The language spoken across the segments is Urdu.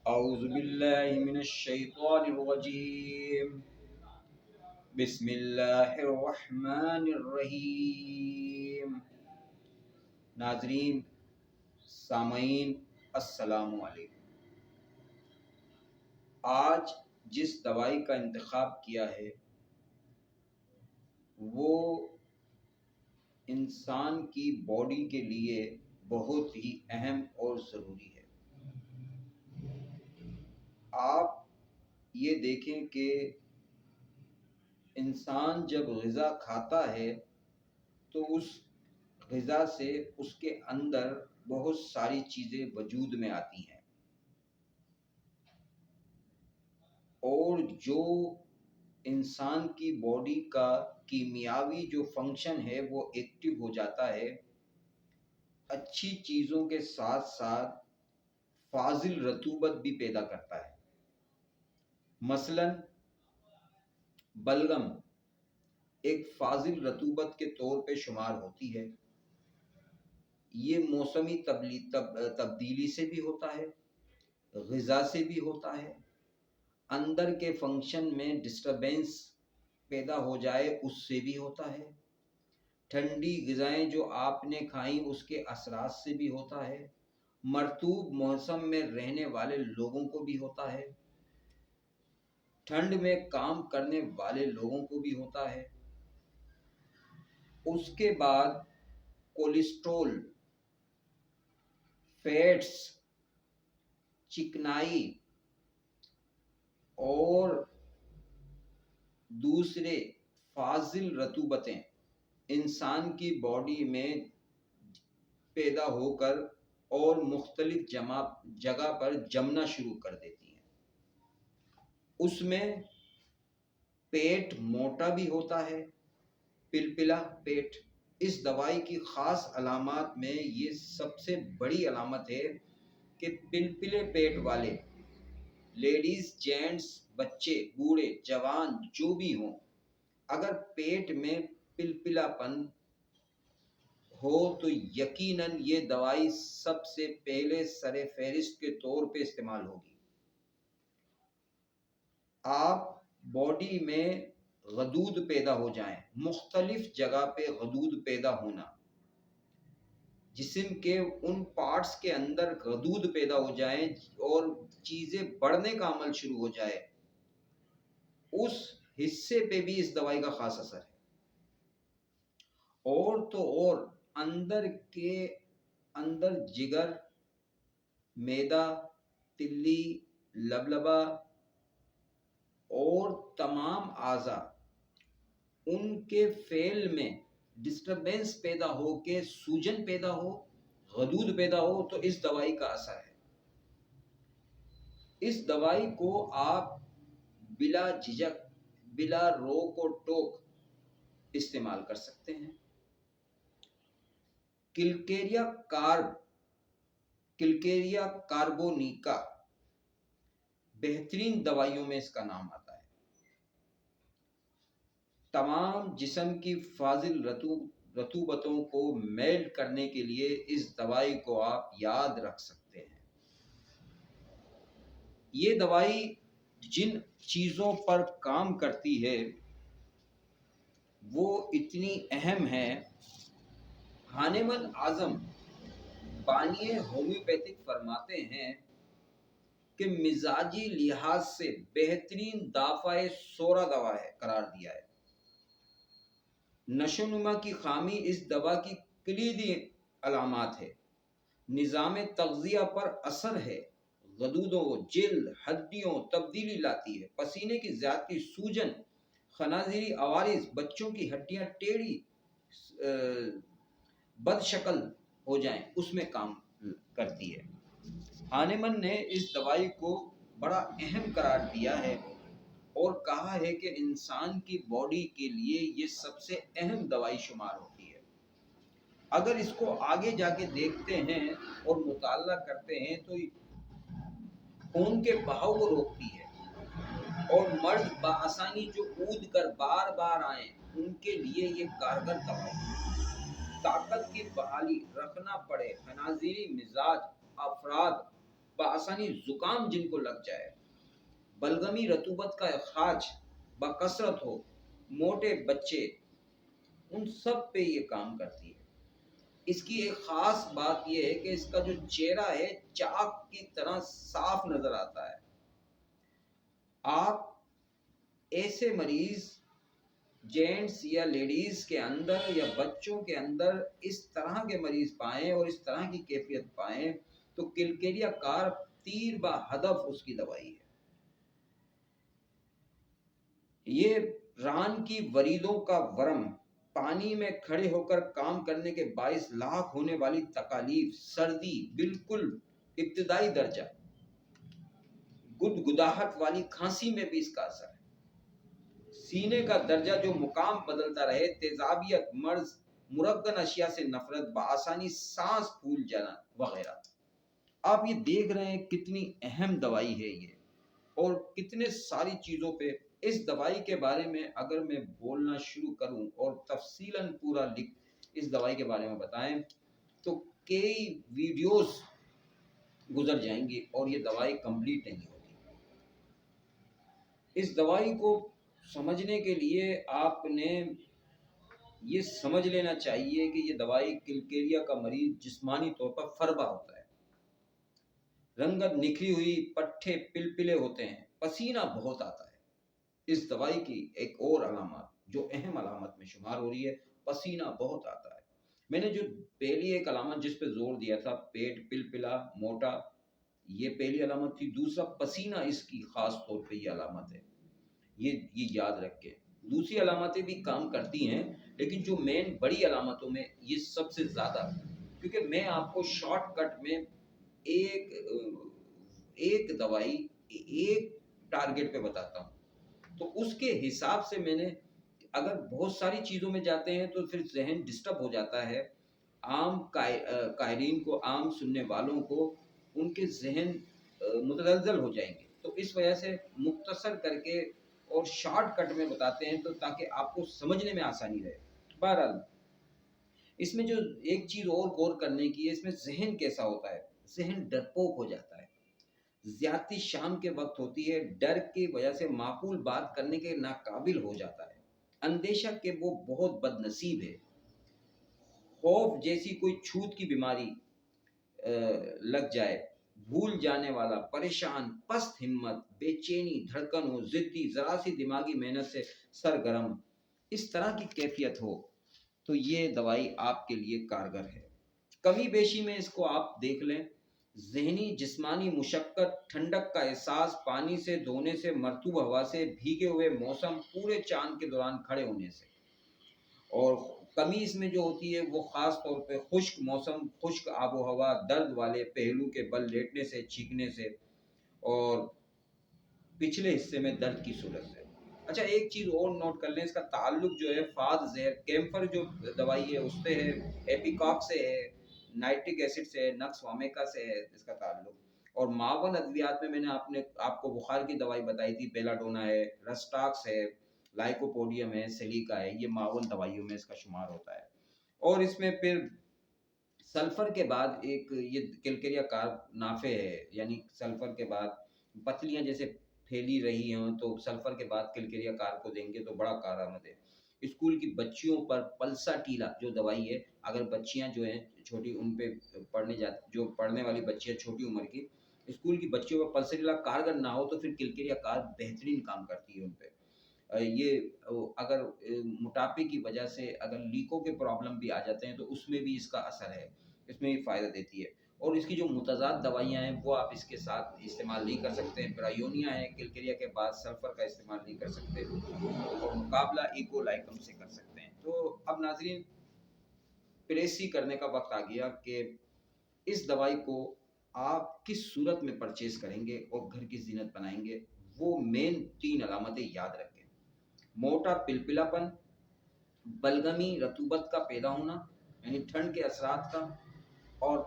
اعوذ باللہ من الشیطان الرجیم بسم اللہ الرحمن الرحیم۔ ناظرین، سامعین، السلام علیکم۔ آج جس دوائی کا انتخاب کیا ہے وہ انسان کی باڈی کے لیے بہت ہی اہم اور ضروری ہے۔ آپ یہ دیکھیں کہ انسان جب غذا کھاتا ہے تو اس غذا سے اس کے اندر بہت ساری چیزیں وجود میں آتی ہیں، اور جو انسان کی باڈی کا کیمیاوی جو فنکشن ہے وہ ایکٹیو ہو جاتا ہے۔ اچھی چیزوں کے ساتھ ساتھ فاضل رطوبت بھی پیدا کرتا ہے۔ مثلا بلغم ایک فاضل رطوبت کے طور پہ شمار ہوتی ہے۔ یہ موسمی تبدیلی سے بھی ہوتا ہے، غذا سے بھی ہوتا ہے، اندر کے فنکشن میں ڈسٹربنس پیدا ہو جائے اس سے بھی ہوتا ہے، ٹھنڈی غذائیں جو آپ نے کھائیں اس کے اثرات سے بھی ہوتا ہے، مرطوب موسم میں رہنے والے لوگوں کو بھی ہوتا ہے، ٹھنڈ میں کام کرنے والے لوگوں کو بھی ہوتا ہے۔ اس کے بعد کولیسٹرول، فیٹس، چکنائی اور دوسرے فاضل رطوبتیں انسان کی باڈی میں پیدا ہو کر اور مختلف جگہ پر جمنا شروع کر دیتی ہیں۔ اس میں پیٹ موٹا بھی ہوتا ہے، پلپلا پیٹ۔ اس دوائی کی خاص علامات میں یہ سب سے بڑی علامت ہے کہ پلپلے پیٹ والے لیڈیز، جینٹس، بچے، بوڑھے، جوان جو بھی ہوں، اگر پیٹ میں پلپلا پن ہو تو یقیناً یہ دوائی سب سے پہلے سر فہرست کے طور پہ استعمال ہوگی۔ آپ باڈی میں غدود پیدا ہو جائیں، مختلف جگہ پہ غدود پیدا ہونا، جسم کے ان پارٹس کے اندر غدود پیدا ہو جائیں اور چیزیں بڑھنے کا عمل شروع ہو جائے، اس حصے پہ بھی اس دوائی کا خاص اثر ہے۔ اور تو اور اندر جگر، معدہ، تلی، لبلبا اور تمام اعضاء، ان کے فعل میں ڈسٹربنس پیدا ہو کے سوجن پیدا ہو، غدود پیدا ہو تو اس دوائی کا اثر ہے۔ اس دوائی کو آپ بلا جھجک، بلا روک و ٹوک استعمال کر سکتے ہیں۔ کلکیریا کاربونیکا بہترین دوائیوں میں اس کا نام آتا ہے۔ تمام جسم کی فاضل رطوبتوں کو میلٹ کرنے کے لیے اس دوائی کو آپ یاد رکھ سکتے ہیں۔ یہ دوائی جن چیزوں پر کام کرتی ہے وہ اتنی اہم ہے۔ ہانیمن اعظم بانی ہومیوپیتھک فرماتے ہیں کہ مزاجی لحاظ سے بہترین دافع سورا دوا ہے قرار دیا ہے۔ نشو و نما کی خامی اس دوا کی کلیدی علامات ہے۔ نظام تغذیہ پر اثر ہے، غدودوں، جلد، ہڈیوں تبدیلی لاتی ہے، پسینے کی زیادتی، سوجن، خنازیری عوارض، بچوں کی ہڈیاں ٹیڑھی بد شکل ہو جائیں اس میں کام کرتی ہے۔ ہانیمن نے اس دوائی کو بڑا اہم قرار دیا ہے اور کہا ہے کہ انسان کی باڈی کے لیے یہ سب سے اہم دوائی شمار ہوتی ہے۔ اگر اس کو آگے جا کے دیکھتے ہیں اور مطالعہ کرتے ہیں تو خون کے بہاؤ کو روکتی ہے، اور مرد بآسانی جو اود کر بار بار آئیں ان کے لیے یہ کارگر دوائی ہے۔ طاقت کی بحالی، رکھنا پڑے، خنازیری مزاج افراد بآسانی زکام جن کو لگ جائے، بلغمی رطوبت کا اخراج بکثرت ہو، موٹے بچے، ان سب پہ یہ کام کرتی ہے۔ اس کی ایک خاص بات یہ ہے کہ اس کا جو چہرہ ہے چاک کی طرح صاف نظر آتا ہے۔ آپ ایسے مریض جینٹس یا لیڈیز کے اندر یا بچوں کے اندر اس طرح کے مریض پائیں اور اس طرح کی کیفیت پائیں تو کلکیریا کار تیر با ہدف اس کی دوائی ہے۔ یہ ران کی وریدوں کا ورم، پانی میں کھڑے ہو کر کام کرنے کے باعث لاحق ہونے والی تکالیف، سردی بالکل ابتدائی درجہ، گدگداہٹ والی کھانسی میں بھی اس کا اثر ہے، سینے کا درجہ جو مقام بدلتا رہے، تیزابیت، مرض، مرگن اشیاء سے نفرت، بآسانی سانس پھول جانا وغیرہ۔ آپ یہ دیکھ رہے ہیں کتنی اہم دوائی ہے یہ، اور کتنے ساری چیزوں پہ اس دوائی کے بارے میں اگر میں بولنا شروع کروں اور تفصیلاً پورا اس دوائی کے بارے میں بتائیں تو کئی ویڈیوز گزر جائیں گی اور یہ دوائی کمپلیٹ نہیں ہوتی۔ اس دوائی کو سمجھنے کے لیے آپ نے یہ سمجھ لینا چاہیے کہ یہ دوائی کلکیریا کا مریض جسمانی طور پر فربہ ہوتا ہے، رنگت نکھری ہوئی، پٹھے پلپلے ہوتے ہیں، پسینہ بہت آتا ہے۔ اس دوائی کی ایک اور علامات جو اہم علامت میں شمار ہو رہی ہے، پسینہ بہت آتا ہے۔ میں نے جو پہلی ایک علامت جس پہ زور دیا تھا، پیٹ پلپلا موٹا، یہ پہلی علامت تھی۔ دوسرا پسینہ اس کی خاص طور پہ یہ علامت ہے، یہ یاد رکھ کے۔ دوسری علامتیں بھی کام کرتی ہیں لیکن جو مین بڑی علامتوں میں یہ سب سے زیادہ، کیونکہ میں آپ کو شارٹ کٹ میں ایک دوائی ایک ٹارگٹ پہ بتاتا ہوں، تو اس کے حساب سے میں نے، اگر بہت ساری چیزوں میں جاتے ہیں تو پھر ذہن ڈسٹرب ہو جاتا ہے، عام قائرین کو، عام سننے والوں کو ان کے ذہن متزلزل ہو جائیں گے، تو اس وجہ سے مختصر کر کے اور شارٹ کٹ میں بتاتے ہیں تو تاکہ آپ کو سمجھنے میں آسانی رہے۔ بہرحال اس میں جو ایک چیز اور غور کرنے کی ہے، اس میں ذہن کیسا ہوتا ہے، ذہن ڈرپوک ہو جاتا ہے، زیادتی شام کے وقت ہوتی ہے، ڈر کی وجہ سے معقول بات کرنے کے ناقابل ہو جاتا ہے، اندیشہ کہ وہ بہت بد نصیب ہے، خوف جیسی کوئی چھوت کی بیماری لگ جائے، بھول جانے والا، پریشان، پست ہمت، بے چینی، دھڑکن ہو، ضدی، ذرا سی دماغی محنت سے سرگرم، اس طرح کی کیفیت ہو تو یہ دوائی آپ کے لیے کارگر ہے۔ کمی بیشی میں اس کو آپ دیکھ لیں، ذہنی جسمانی مشقت، ٹھنڈک کا احساس، پانی سے دھونے سے، مرطوب ہوا سے، بھیگے ہوئے موسم، پورے چاند کے دوران کھڑے ہونے سے، اور کمی اس میں جو ہوتی ہے وہ خاص طور پہ خشک موسم، خشک آب و ہوا، درد والے پہلو کے بل لیٹنے سے، چھینکنے سے، اور پچھلے حصے میں درد کی صورت سے۔ اچھا ایک چیز اور نوٹ کر لیں، اس کا تعلق جو ہے فاض زہر کیمفر جو دوائی ہے اس سے ہے، ایپیکاک سے ہے، نائٹرک ایسڈ سے ہے، نقص وامیکا سے ہے اس کا تعلق، اور معاون ادویات میں نے آپ کو بخار کی دوائی بتائی تھی، بیلاڈونا ہے، رسٹاکس ہے، لائکوپوڈیم ہے، سلیکا ہے، یہ معاون دوائیوں میں اس کا شمار ہوتا ہے۔ اور اس میں پھر سلفر کے بعد ایک یہ کلکیریا کار نافع ہے، یعنی سلفر کے بعد پتلیاں جیسے پھیلی رہی ہوں تو سلفر کے بعد کلکیریا کار کو دیں گے تو بڑا کارآمد ہے۔ اسکول کی بچیوں پر پلسا ٹیلا جو دوائی ہے، اگر بچیاں جو ہیں چھوٹی، ان پہ جو پڑھنے والی بچیاں چھوٹی عمر کی، اسکول کی بچیوں پر پلسا ٹیلا کارگر نہ ہو تو پھر کلکیریا کار بہترین کام کرتی ہے ان پہ۔ یہ اگر موٹاپے کی وجہ سے اگر لیکوں کے پرابلم بھی آ جاتے ہیں تو اس میں بھی اس کا اثر ہے، اس میں بھی فائدہ دیتی ہے۔ اور اس کی جو متضاد دوائیاں ہیں وہ آپ اس کے ساتھ استعمال نہیں کر سکتے، برایونیا ہے، کلکیریا کے بعد سلفر کا استعمال نہیں کر سکتے، اور مقابلہ ایکولائکم سے کر سکتے ہیں۔ تو اب ناظرین پریسی کرنے کا وقت آ گیا کہ اس دوائی کو آپ کس صورت میں پرچیز کریں گے اور گھر کی زینت بنائیں گے، وہ مین 3 علامتیں یاد رکھیں: موٹا پلپلا پن، بلغمی رطوبت کا پیدا ہونا یعنی ٹھنڈ کے اثرات کا، اور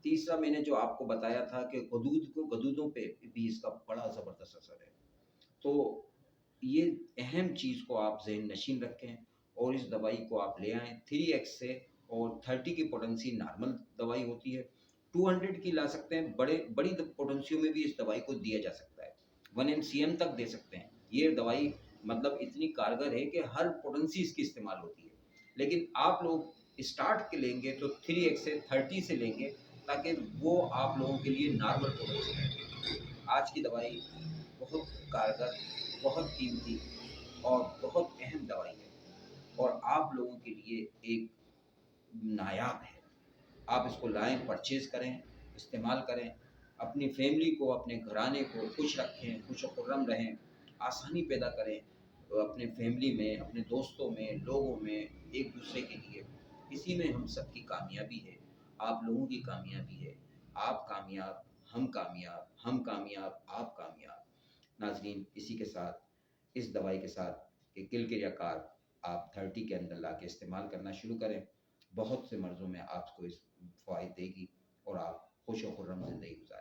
تیسرا میں نے جو آپ کو بتایا تھا کہ غدودوں پہ بھی اس کا بڑا زبردست اثر ہے۔ تو یہ اہم چیز کو آپ ذہن نشین رکھیں اور اس دوائی کو آپ لے آئیں 3x سے، اور 30 کی پوٹنسی نارمل دوائی ہوتی ہے، 200 کی لا سکتے ہیں، بڑی پوٹنسیوں میں بھی اس دوائی کو دیا جا سکتا ہے، 1 MCM تک دے سکتے ہیں. یہ دوائی مطلب اتنی کارگر ہے کہ ہر پوٹنسی اس کی استعمال ہوتی ہے. لیکن آپ لوگ اسٹارٹ کے لیں گے تو 3x سے 30 سے لیں گے تاکہ وہ آپ لوگوں کے لیے نارمل پوٹنسی ہے. آج کی دوائی بہت کارگر، بہت قیمتی اور بہت اہم دوائی ہے، اور آپ لوگوں کے لیے ایک نایاب ہے. آپ اس کو لائیں، پرچیز کریں، استعمال کریں، اپنی فیملی کو، اپنے گھرانے کو خوش رکھیں، خوش و خرم رہیں، آسانی پیدا کریں اپنے فیملی میں، اپنے دوستوں میں، لوگوں میں، ایک دوسرے کے لیے. اسی میں ہم سب کی کامیابی ہے، آپ لوگوں کی کامیابی ہے. آپ کامیاب، ہم کامیاب، ہم کامیاب، آپ کامیاب. ناظرین، اسی کے ساتھ، اس دوائی کے ساتھ کہ کل کریا کار آپ 30 کے اندر لا کے استعمال کرنا شروع کریں. بہت سے مرضوں میں آپ کو اس فوائد دے گی اور آپ خوش و خرم زندگی گزاریں.